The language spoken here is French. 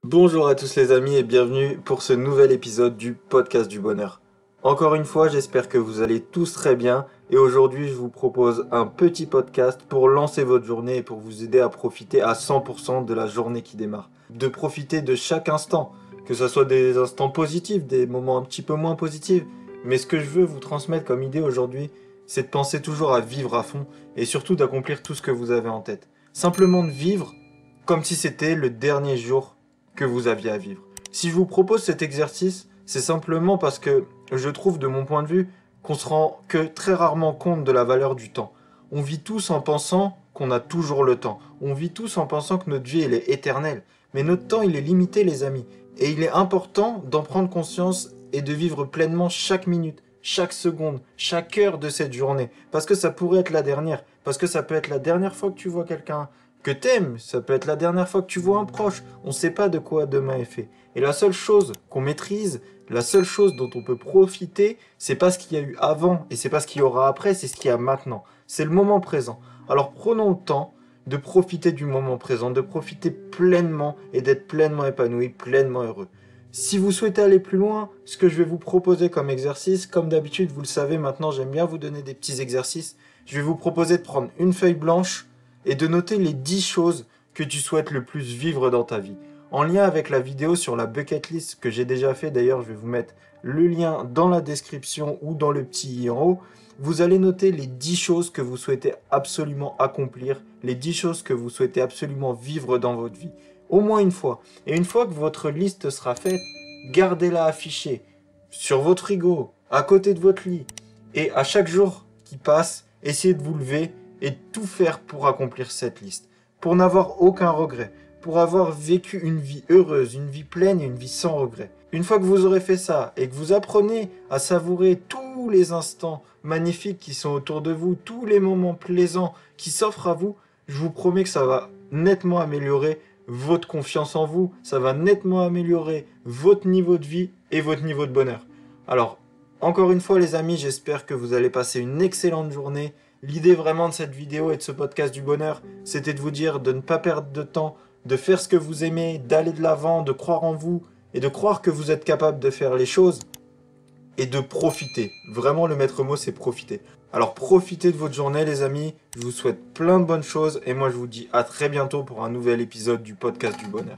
Bonjour à tous les amis et bienvenue pour ce nouvel épisode du podcast du bonheur. Encore une fois, j'espère que vous allez tous très bien et aujourd'hui je vous propose un petit podcast pour lancer votre journée et pour vous aider à profiter à 100% de la journée qui démarre. De profiter de chaque instant, que ce soit des instants positifs, des moments un petit peu moins positifs. Mais ce que je veux vous transmettre comme idée aujourd'hui, c'est de penser toujours à vivre à fond et surtout d'accomplir tout ce que vous avez en tête. Simplement de vivre comme si c'était le dernier jour que vous aviez à vivre. Si je vous propose cet exercice, c'est simplement parce que je trouve de mon point de vue qu'on se rend que très rarement compte de la valeur du temps. On vit tous en pensant qu'on a toujours le temps. On vit tous en pensant que notre vie elle est éternelle. Mais notre temps il est limité les amis. Et il est important d'en prendre conscience et de vivre pleinement chaque minute, chaque seconde, chaque heure de cette journée. Parce que ça pourrait être la dernière. Parce que ça peut être la dernière fois que tu vois quelqu'un que t'aimes, ça peut être la dernière fois que tu vois un proche. On ne sait pas de quoi demain est fait. Et la seule chose qu'on maîtrise, la seule chose dont on peut profiter, c'est pas ce qu'il y a eu avant et c'est pas ce qu'il y aura après, c'est ce qu'il y a maintenant. C'est le moment présent. Alors prenons le temps de profiter du moment présent, de profiter pleinement et d'être pleinement épanoui, pleinement heureux. Si vous souhaitez aller plus loin, ce que je vais vous proposer comme exercice, comme d'habitude, vous le savez maintenant, j'aime bien vous donner des petits exercices. Je vais vous proposer de prendre une feuille blanche et de noter les 10 choses que tu souhaites le plus vivre dans ta vie. En lien avec la vidéo sur la bucket list que j'ai déjà fait, d'ailleurs je vais vous mettre le lien dans la description ou dans le petit i en haut, vous allez noter les 10 choses que vous souhaitez absolument accomplir, les 10 choses que vous souhaitez absolument vivre dans votre vie. Au moins une fois. Et une fois que votre liste sera faite, gardez-la affichée sur votre frigo, à côté de votre lit. Et à chaque jour qui passe, essayez de vous lever et de tout faire pour accomplir cette liste. Pour n'avoir aucun regret. Pour avoir vécu une vie heureuse, une vie pleine et une vie sans regret. Une fois que vous aurez fait ça et que vous apprenez à savourer tous les instants magnifiques qui sont autour de vous, tous les moments plaisants qui s'offrent à vous, je vous promets que ça va nettement améliorer votre confiance en vous, ça va nettement améliorer votre niveau de vie et votre niveau de bonheur. Alors, encore une fois les amis, j'espère que vous allez passer une excellente journée. L'idée vraiment de cette vidéo et de ce podcast du bonheur, c'était de vous dire de ne pas perdre de temps, de faire ce que vous aimez, d'aller de l'avant, de croire en vous et de croire que vous êtes capable de faire les choses et de profiter. Vraiment, le maître mot, c'est profiter. Alors, profitez de votre journée, les amis. Je vous souhaite plein de bonnes choses et moi, je vous dis à très bientôt pour un nouvel épisode du podcast du bonheur.